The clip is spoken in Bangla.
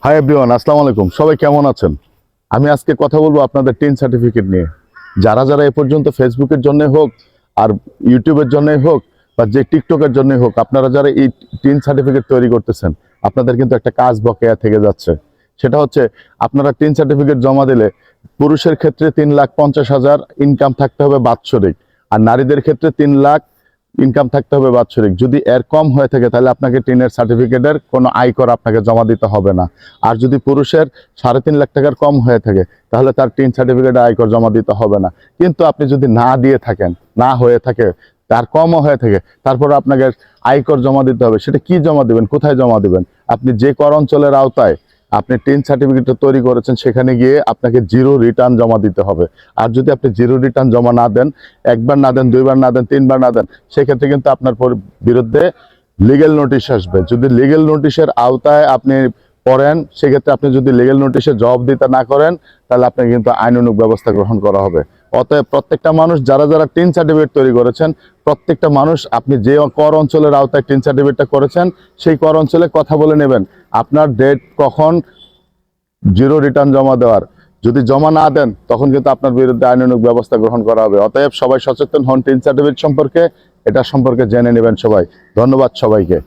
হাই এভরিওয়ান, আসসালামু আলাইকুম। সবাই কেমন আছেন? আমি আজকে কথা বলবো আপনাদের টিন সার্টিফিকেট নিয়ে। যারা যারা এ পর্যন্ত ফেসবুকের জন্য হোক আর ইউটিউবের জন্যই হোক বা যে টিকটকের জন্যই হোক, আপনারা যারা এই টিন সার্টিফিকেট তৈরি করতেছেন, আপনাদের কিন্তু একটা কাজ বকেয়া থেকে যাচ্ছে। সেটা হচ্ছে, আপনারা টিন সার্টিফিকেট জমা দিলে পুরুষের ক্ষেত্রে 3,50,000 ইনকাম থাকতে হবে বাৎসরিক, আর নারীদের ক্ষেত্রে 3,00,000 ইনকাম থাকতে হবে বাৎসরিক। যদি এর কম হয়ে থাকে তাহলে আপনাকে টিনের সার্টিফিকেটের কোনো আয়কর আপনাকে জমা দিতে হবে না। আর যদি পুরুষের 3.5 লাখ টাকার কম হয়ে থাকে তাহলে তার টিন সার্টিফিকেটে আয়কর জমা দিতে হবে না। কিন্তু আপনি যদি না দিয়ে থাকেন, না হয়ে থাকে, তার কমও হয়ে থাকে, তারপর আপনাকে আয়কর জমা দিতে হবে। সেটা কি জমা দিবেন, কোথায় জমা দিবেন? আপনি যে কর অঞ্চলের আওতায় আপনি টিন সার্টিফিকেটটা তৈরি করেছেন সেখানে গিয়ে আপনাকে জিরো রিটার্ন জমা দিতে হবে। আর যদি আপনি জিরো রিটার্ন জমা না দেন, একবার না দেন, দুইবার না দেন, তিনবার না দেন, সেক্ষেত্রে কিন্তু আপনার বিরুদ্ধে লিগেল নোটিশ আসবে। যদি লিগেল নোটিশের আওতায় আপনি পড়েন, সেক্ষেত্রে আপনি যদি লিগেল নোটিশে জবাব দিতে না করেন, তাহলে আপনাকে কিন্তু আইনানুগ ব্যবস্থা গ্রহণ করা হবে। অতএব প্রত্যেকটা মানুষ, যারা যারা টিন সার্টিফিকেট তৈরি করেছেন, প্রত্যেকটা মানুষ আপনি যে কর অঞ্চলের আওতায় টিন সার্টিফিকেটটা করেছেন সেই কর অঞ্চলে কথা বলে নেবেন আপনার ডেট কখন জিরো রিটার্ন জমা দেওয়ার। যদি জমা না দেন তখন কিন্তু আপনার বিরুদ্ধে আইনানুগ ব্যবস্থা গ্রহণ করা হবে। অতএব সবাই সচেতন হন টিন সার্টিফিকেট সম্পর্কে, এটা সম্পর্কে জেনে নেবেন সবাই। ধন্যবাদ সবাইকে।